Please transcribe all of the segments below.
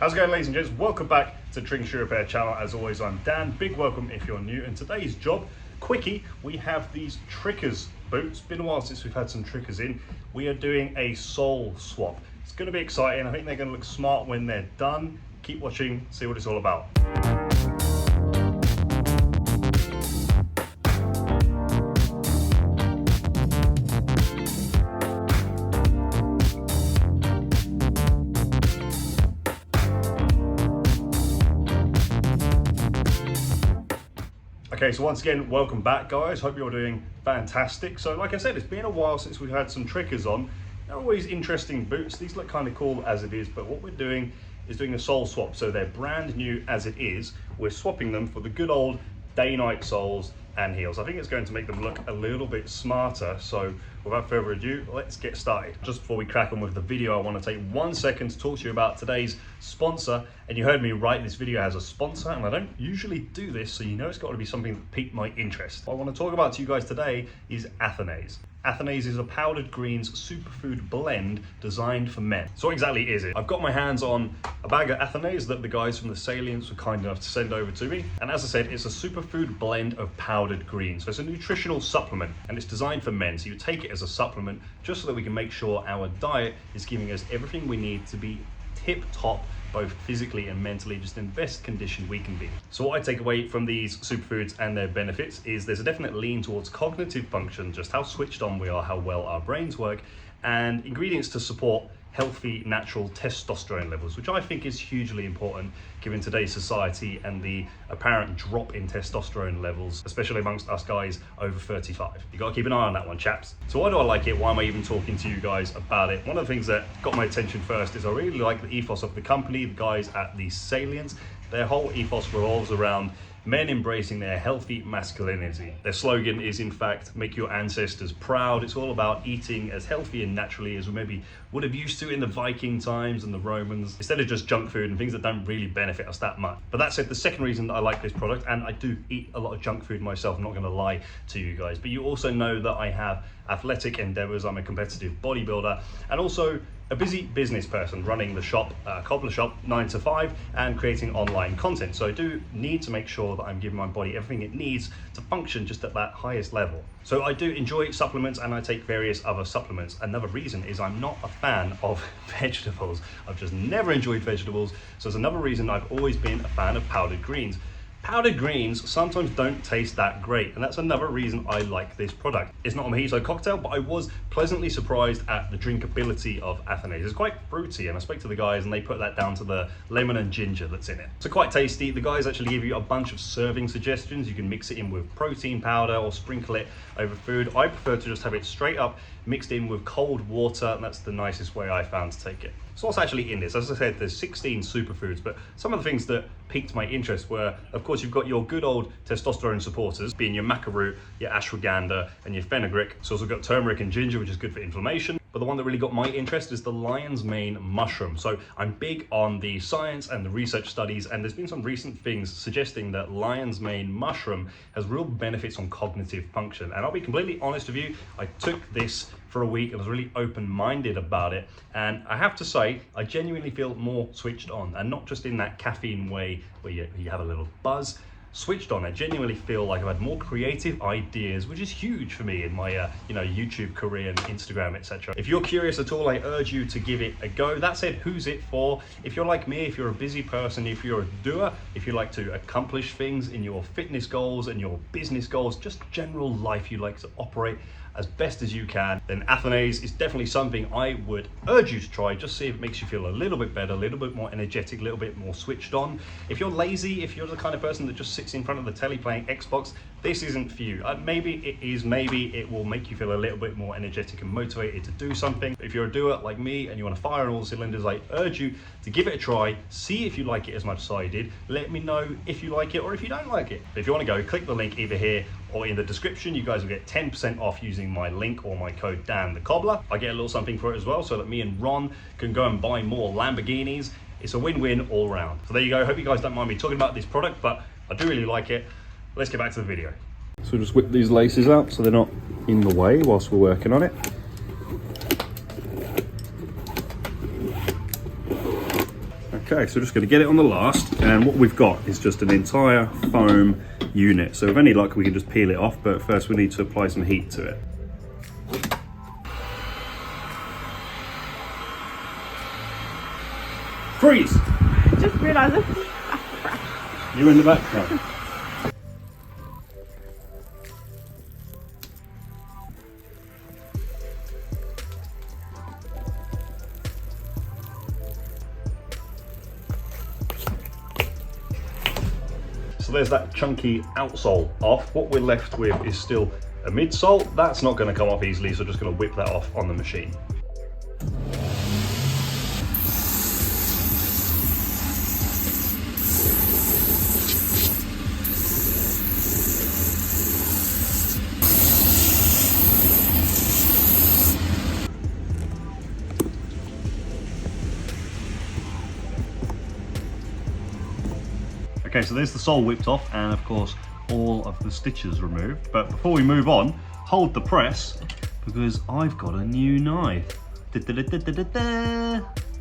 How's it going, ladies and gents? Welcome back to Drink Shoe Repair channel. As always, I'm Dan. Big welcome if you're new. And today's job, quickie, we have these Trickers boots. Been a while since we've had some Trickers in. We are doing a sole swap. It's going to be exciting. I think they're going to look smart when they're done. Keep watching, see what it's all about. Okay, so once again, welcome back, guys. Hope you're doing fantastic. So like I said, it's been a while since we've had some Trickers on. They're always interesting boots. These look kind of cool as it is, but what we're doing is doing a sole swap. So they're brand new as it is. We're swapping them for the good old Dainite soles and heels. I think it's going to make them look a little bit smarter. So without further ado, let's get started. Just before we crack on with the video, I want to take 1 second to talk to you about today's sponsor. And you heard me right, this video has a sponsor, and I don't usually do this, so you know it's got to be something that piqued my interest. What I want to talk about to you guys today is Athanase. Athanase is a powdered greens superfood blend designed for men. So what exactly is it? I've got my hands on a bag of Athanase that the guys from the Salients were kind enough to send over to me. And as I said, it's a superfood blend of powdered greens. So it's a nutritional supplement and it's designed for men. So you take it as a supplement just so that we can make sure our diet is giving us everything we need to be tip top, both physically and mentally, just in the best condition we can be. So what I take away from these superfoods and their benefits is there's a definite lean towards cognitive function, just how switched on we are, how well our brains work, and ingredients to support healthy, natural testosterone levels, which I think is hugely important given today's society and the apparent drop in testosterone levels, especially amongst us guys over 35. You gotta keep an eye on that one, chaps. So why do I like it? Why am I even talking to you guys about it? One of the things that got my attention first is I really like the ethos of the company, the guys at the Salients. Their whole ethos revolves around men embracing their healthy masculinity. Their slogan is, in fact, make your ancestors proud. It's all about eating as healthy and naturally as we maybe would have used to in the Viking times and the Romans, instead of just junk food and things that don't really benefit us that much. But that said, the second reason that I like this product, and I do eat a lot of junk food myself, I'm not gonna lie to you guys, but you also know that I have athletic endeavors. I'm a competitive bodybuilder and also a busy business person running the shop, cobbler shop, 9 to 5, and creating online content. So I do need to make sure that I'm giving my body everything it needs to function just at that highest level. So I do enjoy supplements and I take various other supplements. Another reason is I'm not a fan of vegetables. I've just never enjoyed vegetables. So it's another reason I've always been a fan of powdered greens. Powdered greens sometimes don't taste that great, and that's another reason I like this product. It's not a mojito cocktail, but I was pleasantly surprised at the drinkability of Athanase. It's quite fruity, and I spoke to the guys and they put that down to the lemon and ginger that's in it. So quite tasty. The guys actually give you a bunch of serving suggestions. You can mix it in with protein powder or sprinkle it over food. I prefer to just have it straight up mixed in with cold water, and that's the nicest way I found to take it. So what's actually in this? As I said, there's 16 superfoods, but some of the things that piqued my interest were, of course, you've got your good old testosterone supporters, being your maca root, your ashwagandha, and your fenugreek. It's also got turmeric and ginger, which is good for inflammation. But the one that really got my interest is the lion's mane mushroom. So I'm big on the science and the research studies, and there's been some recent things suggesting that lion's mane mushroom has real benefits on cognitive function. And I'll be completely honest with you, I took this for a week and was really open-minded about it. And I have to say, I genuinely feel more switched on, and not just in that caffeine way where you have a little buzz. Switched on, I genuinely feel like I've had more creative ideas, which is huge for me in my YouTube career and Instagram, etc. If you're curious at all, I urge you to give it a go. That said, who's it for? If you're like me, if you're a busy person, if you're a doer, if you like to accomplish things in your fitness goals and your business goals, just general life you like to operate as best as you can, then Athanase is definitely something I would urge you to try. Just see if it makes you feel a little bit better, a little bit more energetic, a little bit more switched on. If you're lazy, if you're the kind of person that just sits in front of the telly playing Xbox, this isn't for you. Maybe it is, maybe it will make you feel a little bit more energetic and motivated to do something. If you're a doer like me and you want to fire on all cylinders, I urge you to give it a try, see if you like it as much as I did. Let me know if you like it or if you don't like it. If you want to go, click the link either here or in the description. You guys will get 10% off using my link or my code Dan the Cobbler. I get a little something for it as well, so that me and Ron can go and buy more Lamborghinis. It's a win-win all round. So there you go. Hope you guys don't mind me talking about this product, but I do really like it. Let's get back to the video. So just whip these laces up so they're not in the way whilst we're working on it. Okay, so we're just going to get it on the last, and what we've got is just an entire foam unit. So with any luck we can just peel it off, but first we need to apply some heat to it. Freeze! Just realised it. You're in the background. So there's that chunky outsole off. What we're left with is still a midsole. That's not going to come off easily, so just going to whip that off on the machine. Okay, so there's the sole whipped off, and of course all of the stitches removed. But before we move on, hold the press, because I've got a new knife.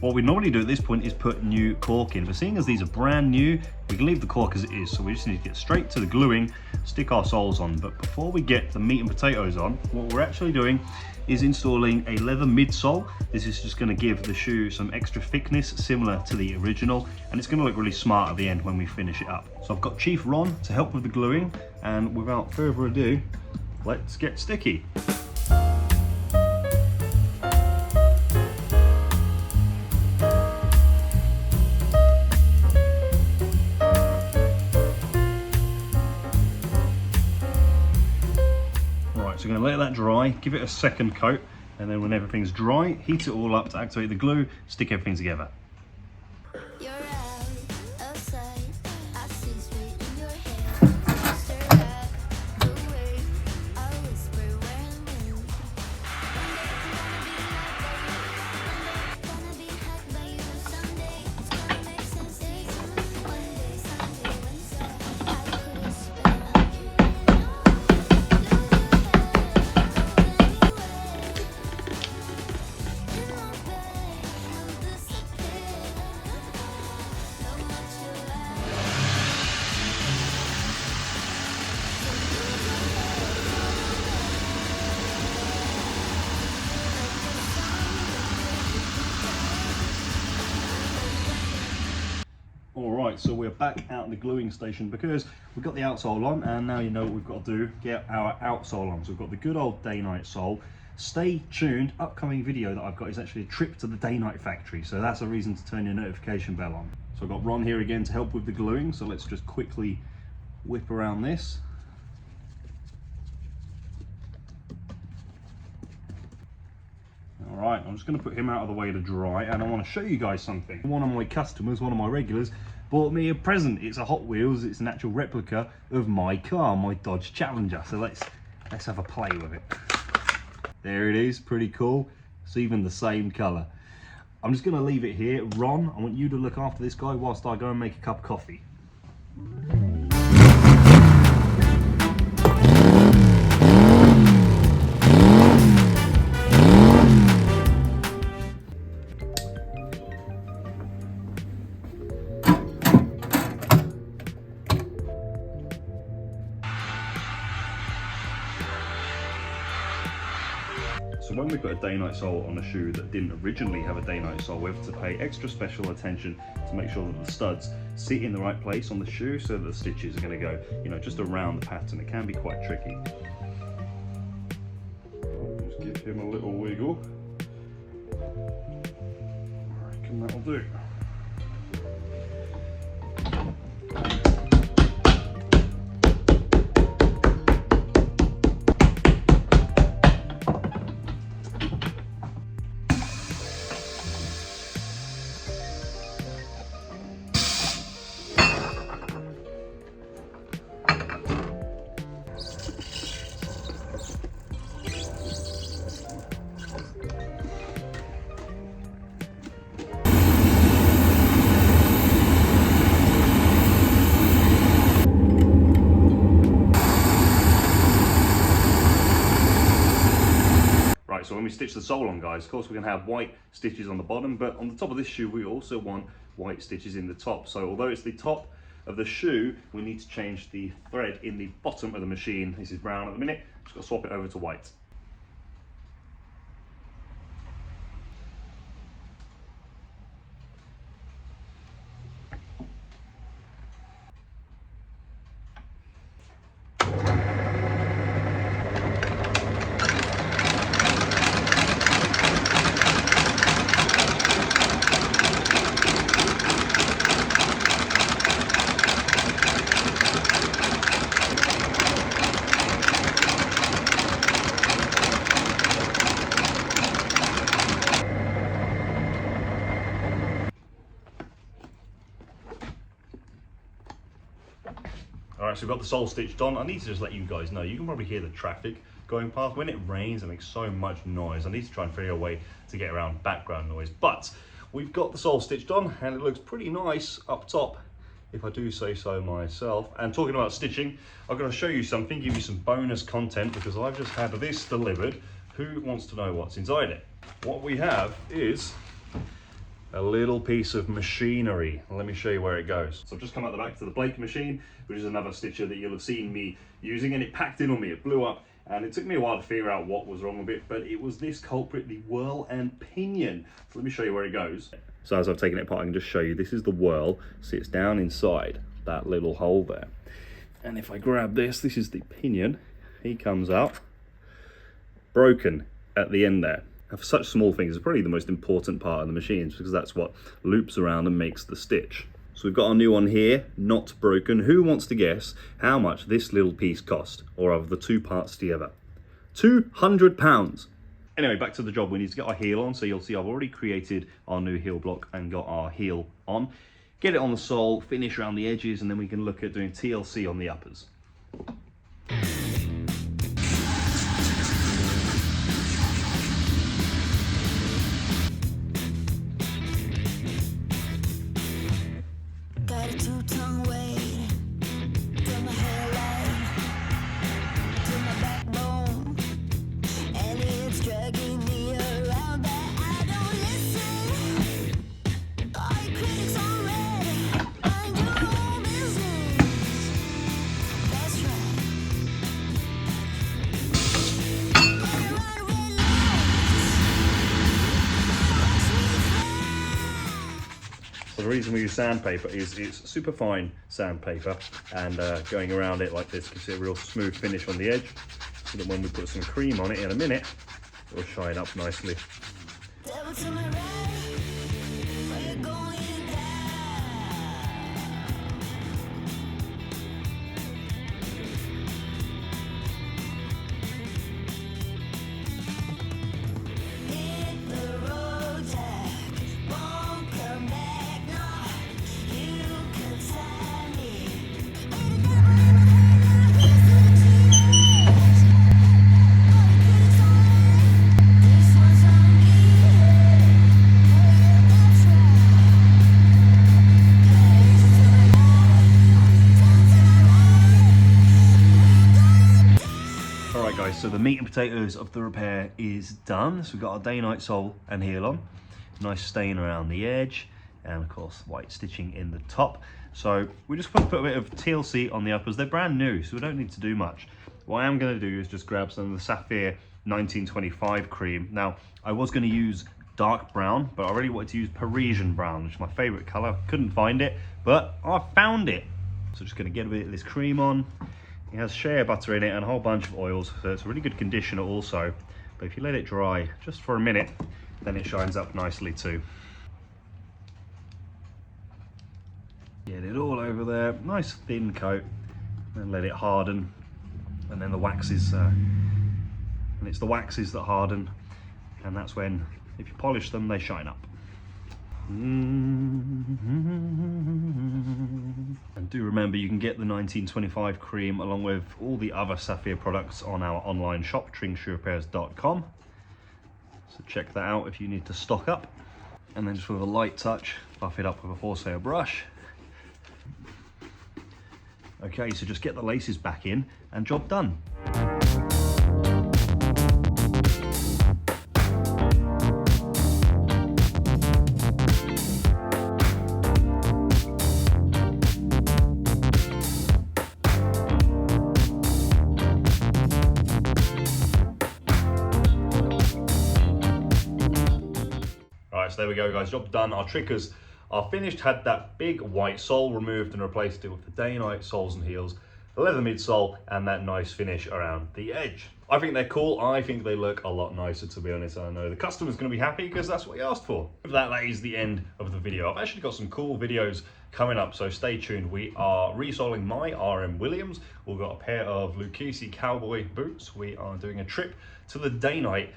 What we normally do at this point is put new cork in, but seeing as these are brand new, we can leave the cork as it is, so we just need to get straight to the gluing, stick our soles on. But before we get the meat and potatoes on, what we're actually doing is installing a leather midsole. This is just going to give the shoe some extra thickness similar to the original, and it's going to look really smart at the end when we finish it up. So I've got Chief Ron to help with the gluing, and without further ado, let's get sticky. So we're going to let that dry, give it a second coat, and then when everything's dry, heat it all up to activate the glue, stick everything together. Alright, so we're back out in the gluing station because we've got the outsole on, and now you know what we've got to do, get our outsole on. So we've got the good old Dainite sole. Stay tuned, upcoming video that I've got is actually a trip to the Dainite factory, so that's a reason to turn your notification bell on. So I've got Ron here again to help with the gluing, so let's just quickly whip around this. Alright, I'm just going to put him out of the way to dry, and I want to show you guys something. One of my customers, one of my regulars, bought me a present. It's a Hot Wheels, it's an actual replica of my car, my Dodge Challenger. So let's have a play with it. There it is, pretty cool. It's even the same colour. I'm just going to leave it here. Ron, I want you to look after this guy whilst I go and make a cup of coffee. So when we put a Dainite sole on a shoe that didn't originally have a Dainite sole, we have to pay extra special attention to make sure that the studs sit in the right place on the shoe so that the stitches are going to go, you know, just around the pattern. It can be quite tricky. Just give him a little wiggle. I reckon that'll do. So when we stitch the sole on, guys, of course we're going to have white stitches on the bottom, but on the top of this shoe we also want white stitches in the top. So although it's the top of the shoe, we need to change the thread in the bottom of the machine. This is brown at the minute, just got to swap it over to white. Alright, so we've got the sole stitched on. I need to just let you guys know, you can probably hear the traffic going past. When it rains, it makes so much noise. I need to try and figure a way to get around background noise. But we've got the sole stitched on and it looks pretty nice up top, if I do say so myself. And talking about stitching, I'm going to show you something, give you some bonus content, because I've just had this delivered. Who wants to know what's inside it? What we have is a little piece of machinery. Let me show you where it goes. So I've just come out the back to the Blake machine, which is another stitcher that you'll have seen me using, and it packed in on me, it blew up, and it took me a while to figure out what was wrong with it, but it was this culprit, the whirl and pinion. So let me show you where it goes. So as I've taken it apart, I can just show you, this is the whirl, sits down inside that little hole there. And if I grab this is the pinion, he comes out broken at the end there. Now, for such small things, it's probably the most important part of the machines, because that's what loops around and makes the stitch. So we've got our new one here, not broken. Who wants to guess how much this little piece cost, or of the two parts together? £200. Anyway, back to the job. We need to get our heel on. So you'll see I've already created our new heel block and got our heel on. Get it on the sole, finish around the edges, and then we can look at doing TLC on the uppers. The reason we use sandpaper is it's super fine sandpaper, and going around it like this gives it a real smooth finish on the edge, so that when we put some cream on it in a minute, it will shine up nicely. So the meat and potatoes of the repair is done. So we've got our Dainite sole and heel on, nice stain around the edge, and of course white stitching in the top. So we just want to put a bit of TLC on the uppers. They're brand new, so we don't need to do much. What I am going to do is just grab some of the Sapphire 1925 cream. Now, I was going to use dark brown, but I really wanted to use Parisian brown, which is my favorite color. Couldn't find it, but I found it. So just going to get a bit of this cream on. It has shea butter in it and a whole bunch of oils, so it's a really good conditioner also. But if you let it dry just for a minute, then it shines up nicely too. Get it all over there, nice thin coat, and let it harden. And then the waxes, and it's the waxes that harden, and that's when, if you polish them, they shine up. And do remember, you can get the 1925 cream along with all the other Sapphire products on our online shop, tringshoerepairs.com. So check that out if you need to stock up. And then just with a light touch, buff it up with a horsehair brush. Okay, so just get the laces back in and job done. there we go, guys. Job done. Our triggers are finished. Had that big white sole removed and replaced it with the Dainite soles and heels, the leather midsole, and that nice finish around the edge. I think they're cool. I think they look a lot nicer, to be honest. I know the customer's going to be happy because that's what he asked for. With that, that is the end of the video. I've actually got some cool videos coming up, so stay tuned. We are resoling my RM Williams. We've got a pair of Lucchese cowboy boots. We are doing a trip to the Dainite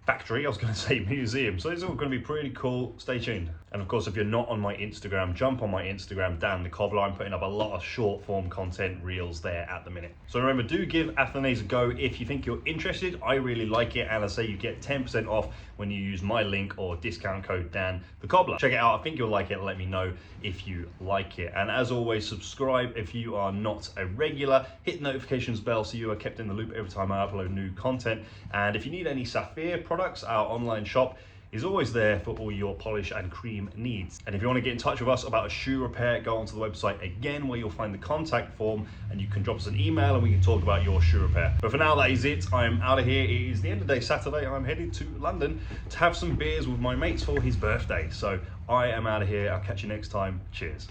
factory, I was going to say museum. So it's all going to be pretty cool. Stay tuned. And of course, if you're not on my Instagram, jump on my Instagram, Dan the Cobbler. I'm putting up a lot of short form content reels there at the minute. So remember, do give Athanase a go if you think you're interested. I really like it, and I say you get 10% off when you use my link or discount code Dan the Cobbler. Check it out. I think you'll like it. Let me know if you like it. And as always, subscribe if you are not a regular. Hit the notifications bell so you are kept in the loop every time I upload new content. And if you need any Sapphire products, our online shop is always there for all your polish and cream needs. And if you want to get in touch with us about a shoe repair, go onto the website again where you'll find the contact form and you can drop us an email and we can talk about your shoe repair. But for now, that is it. I'm out of here. It is the end of the day, Saturday. I'm headed to London to have some beers with my mates for his birthday. So I am out of here. I'll catch you next time. Cheers.